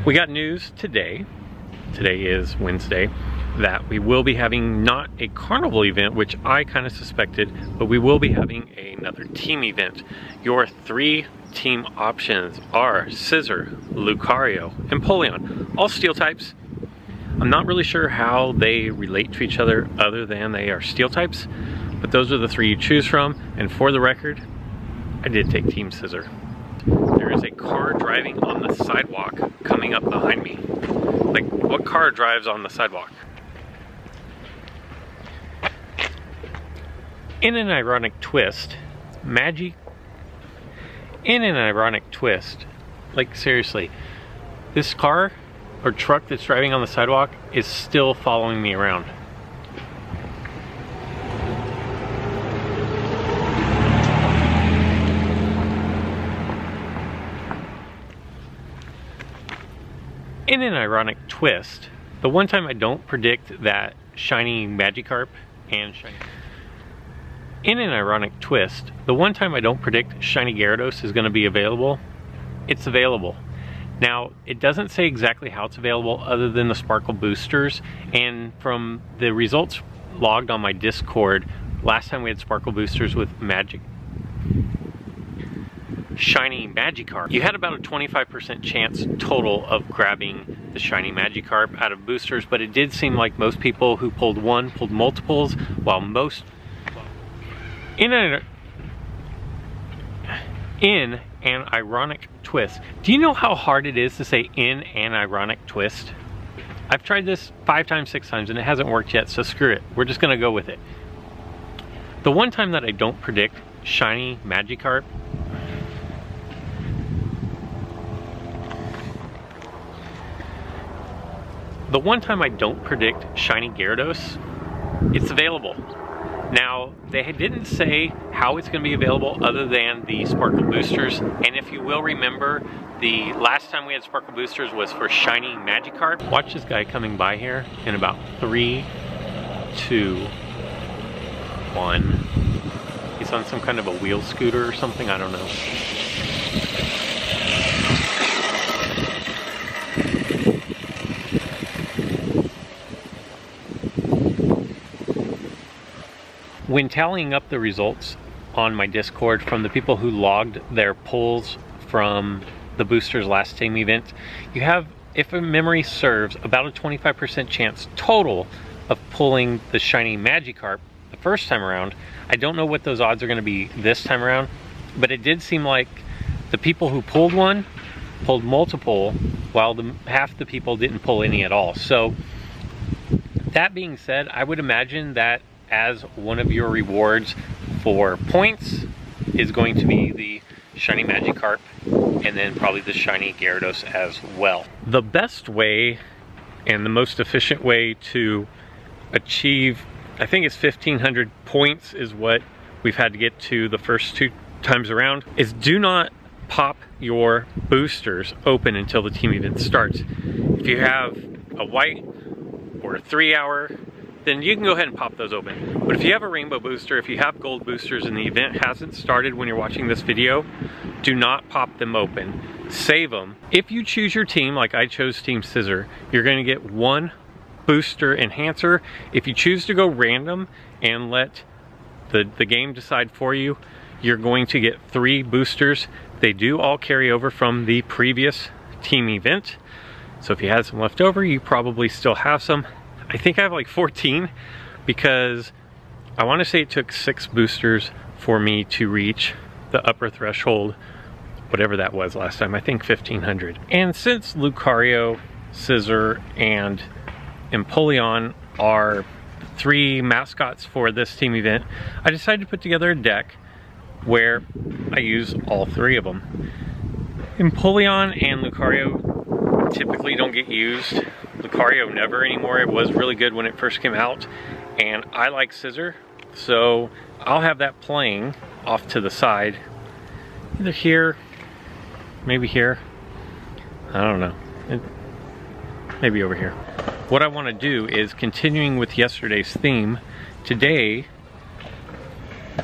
We got news today is Wednesday, that we will be having not a carnival event, which I kind of suspected, but we will be having another team event. Your 3 team options are Scizor, Lucario, Empoleon, all steel types. I'm not really sure how they relate to each other other than they are steel types, but those are the 3 you choose from. And for the record, I did take Team Scizor. There is a car driving on the sidewalk coming up behind me. Like, what car drives on the sidewalk? In an ironic twist, like seriously, this car or truck that's driving on the sidewalk is still following me around. In an ironic twist, the one time I don't predict that shiny Magikarp and shiny... In an ironic twist, the one time I don't predict shiny Gyarados is going to be available, it's available. Now, it doesn't say exactly how it's available other than the Sparkle boosters, and from the results logged on my Discord, last time we had Sparkle boosters with shiny Magikarp, you had about a 25% chance total of grabbing the shiny Magikarp out of boosters, but it did seem like most people who pulled one pulled multiples, while most... In an ironic twist. Do you know how hard it is to say in an ironic twist? I've tried this 5 times, 6 times, and it hasn't worked yet, so screw it. We're just gonna go with it. The one time that I don't predict shiny Magikarp, the one time I don't predict shiny Gyarados, it's available. Now, they didn't say how it's going to be available other than the Sparkle boosters, and if you will remember, the last time we had Sparkle boosters was for shiny Magikarp. Watch this guy coming by here in about 3, 2, 1. He's on some kind of a wheel scooter or something, I don't know. When tallying up the results on my Discord from the people who logged their pulls from the boosters last team event, you have, if memory serves, about a 25% chance total of pulling the shiny Magikarp the first time around. I don't know what those odds are going to be this time around, but it did seem like the people who pulled one pulled multiple, while half the people didn't pull any at all. So that being said, I would imagine that as one of your rewards for points is going to be the shiny Magikarp, and then probably the shiny Gyarados as well. The best way and the most efficient way to achieve, I think it's 1,500 points is what we've had to get to the first 2 times around, is do not pop your boosters open until the team event starts. If you have a white or a 3-hour, then you can go ahead and pop those open. But if you have a rainbow booster, if you have gold boosters and the event hasn't started when you're watching this video, do not pop them open. Save them. If you choose your team, like I chose Team Scizor, you're gonna get 1 booster enhancer. If you choose to go random and let the game decide for you, you're going to get 3 boosters. They do all carry over from the previous team event. So if you had some left over, you probably still have some. I think I have like 14, because I want to say it took 6 boosters for me to reach the upper threshold, whatever that was last time, I think 1,500. And since Lucario, Scizor, and Empoleon are 3 mascots for this team event, I decided to put together a deck where I use all 3 of them. Empoleon and Lucario typically don't get used. Lucario never anymore. It was really good when it first came out, and I like Scizor, so I'll have that playing off to the side, either here, maybe here, I don't know, maybe over here. What I want to do is, continuing with yesterday's theme, today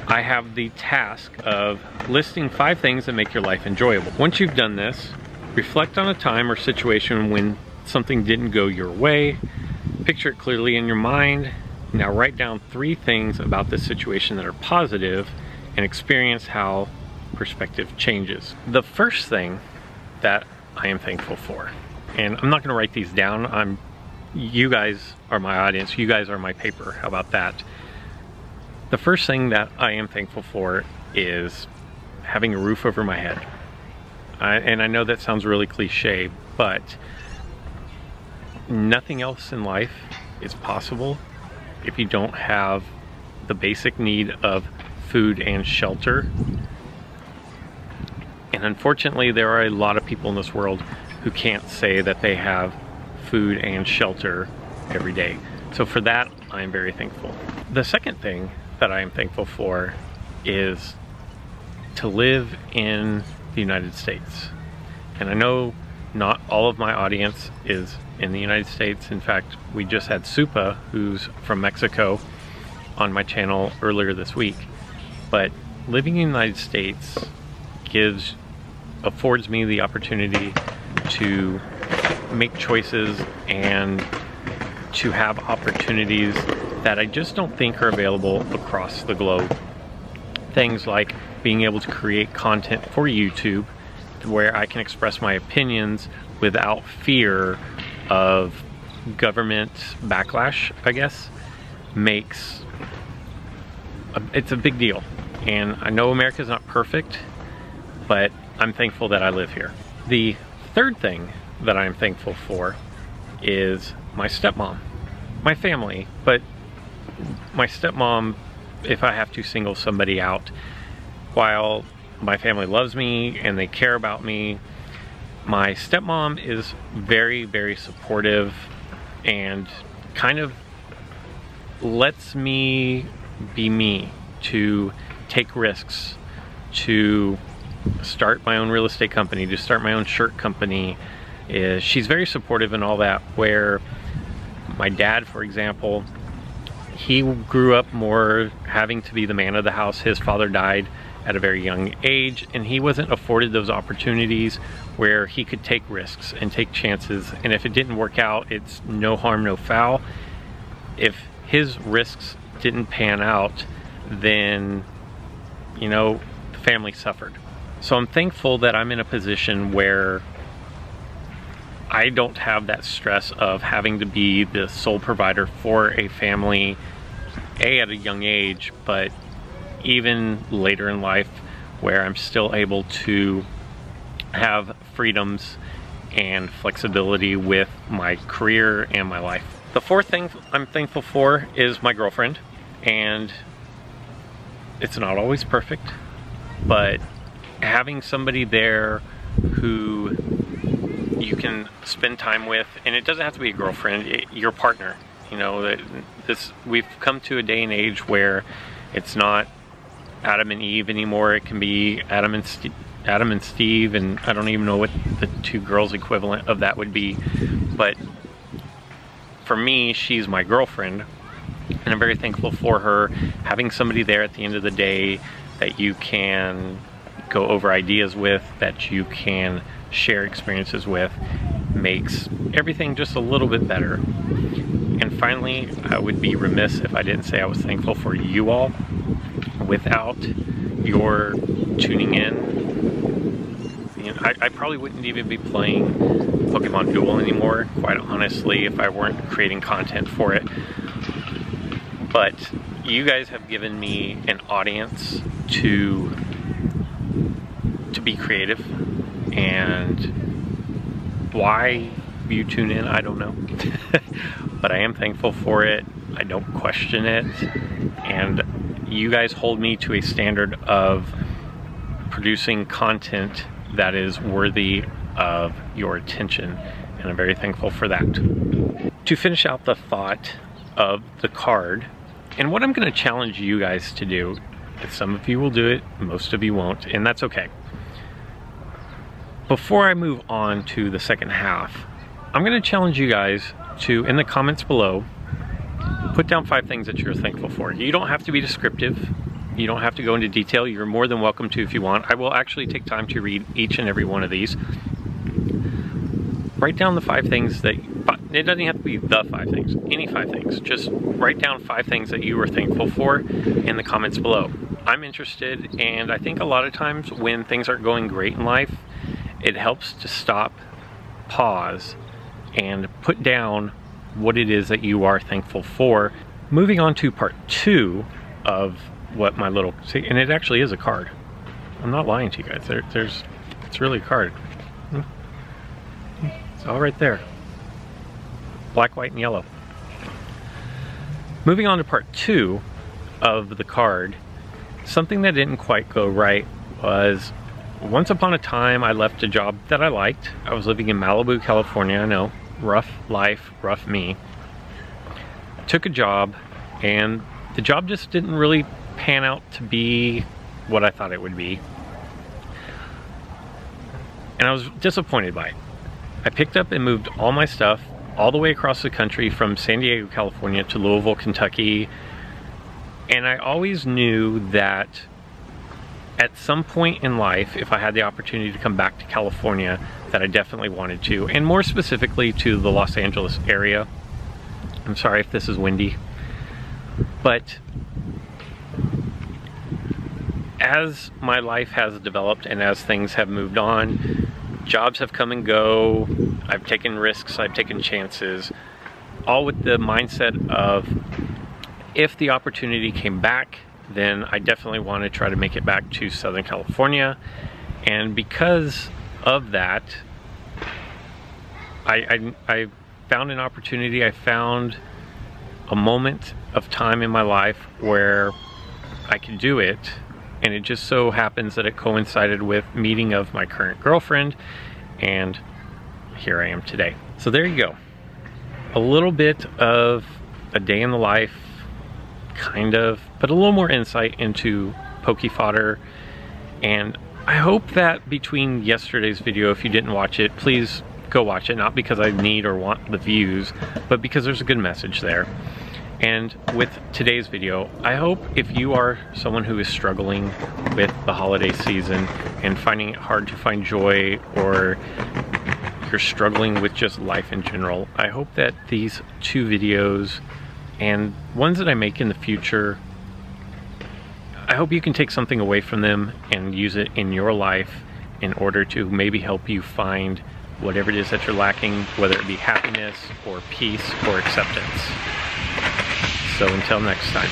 I have the task of listing 5 things that make your life enjoyable. Once you've done this, Reflect on a time or situation when something didn't go your way. Picture it clearly in your mind. Now write down 3 things about this situation that are positive and experience how perspective changes. The first thing that I am thankful for, and I'm not going to write these down, you guys are my audience, you guys are my paper, how about that? The first thing that I am thankful for is having a roof over my head. And I know that sounds really cliche, but nothing else in life is possible if you don't have the basic need of food and shelter. And unfortunately, there are a lot of people in this world who can't say that they have food and shelter every day. So for that, I am very thankful. The second thing that I am thankful for is to live in the United States. And I know not all of my audience is in the United States. In fact, we just had Supa, who's from Mexico, on my channel earlier this week. But living in the United States affords me the opportunity to make choices and to have opportunities that I just don't think are available across the globe. Things like being able to create content for YouTube where I can express my opinions without fear of government backlash, I guess, it's a big deal. And I know America's not perfect, but I'm thankful that I live here. The third thing that I'm thankful for is my stepmom. My family, but my stepmom, if I have to single somebody out, while my family loves me and they care about me, my stepmom is very, very supportive and kind of lets me be me, to take risks, to start my own real estate company, to start my own shirt company. She's very supportive in all that, where my dad, for example, he grew up more having to be the man of the house. His father died at a very young age, and he wasn't afforded those opportunities where he could take risks and take chances, and if it didn't work out, it's no harm, no foul. If his risks didn't pan out, then, you know, the family suffered. So I'm thankful that I'm in a position where I don't have that stress of having to be the sole provider for a family, at a young age, but even later in life, where I'm still able to have freedoms and flexibility with my career and my life. The fourth thing I'm thankful for is my girlfriend, and it's not always perfect, but having somebody there who you can spend time with, and it doesn't have to be a girlfriend, your partner. You know, we've come to a day and age where it's not Adam and Eve anymore. It can be Adam and Steve, and I don't even know what the two girls equivalent of that would be. But for me, she's my girlfriend, and I'm very thankful for her. Having somebody there at the end of the day that you can go over ideas with, that you can share experiences with, makes everything just a little bit better. And finally, I would be remiss if I didn't say I was thankful for you all. Without your tuning in, you know, I probably wouldn't even be playing Pokemon Duel anymore, quite honestly, if I weren't creating content for it. But you guys have given me an audience to be creative, and why you tune in, I don't know. But I am thankful for it. I don't question it, and you guys hold me to a standard of producing content that is worthy of your attention, and I'm very thankful for that. To finish out the thought of the card, and what I'm going to challenge you guys to do, some of you will do it, most of you won't, and that's okay. Before I move on to the second half, I'm going to challenge you guys to, in the comments below, put down 5 things that you're thankful for. You don't have to be descriptive. You don't have to go into detail. You're more than welcome to if you want. I will actually take time to read each and every one of these. write down the 5 things that, it doesn't have to be the 5 things, any 5 things. Just write down 5 things that you were thankful for in the comments below. I'm interested, and I think a lot of times when things aren't going great in life, it helps to stop, pause, and put down what it is that you are thankful for. Moving on to part 2 of what my little, see, and it actually is a card. I'm not lying to you guys. It's really a card. It's all right there. Black, white, and yellow. Moving on to part 2 of the card, something that didn't quite go right was, once upon a time I left a job that I liked. I was living in Malibu, California. I know, rough life, rough me. I took a job, and the job just didn't really pan out to be what I thought it would be. And I was disappointed by it. I picked up and moved all my stuff all the way across the country from San Diego, California to Louisville, Kentucky. And I always knew that at some point in life, if I had the opportunity to come back to California, that I definitely wanted to, and more specifically to the Los Angeles area. I'm sorry if this is windy, but as my life has developed and as things have moved on, jobs have come and go, I've taken risks, I've taken chances, all with the mindset of, if the opportunity came back, then I definitely want to try to make it back to Southern California. And because of that, I found an opportunity, I found a moment of time in my life where I could do it. And it just so happens that it coincided with meeting of my current girlfriend, and here I am today. So there you go. A little bit of a day in the life, kind of, but a little more insight into Poke Fodder. And I hope that between yesterday's video, if you didn't watch it, please go watch it. Not because I need or want the views, but because there's a good message there. And with today's video, I hope if you are someone who is struggling with the holiday season and finding it hard to find joy, or you're struggling with just life in general, I hope that these 2 videos and ones that I make in the future, I hope you can take something away from them and use it in your life in order to maybe help you find whatever it is that you're lacking, whether it be happiness or peace or acceptance. So until next time.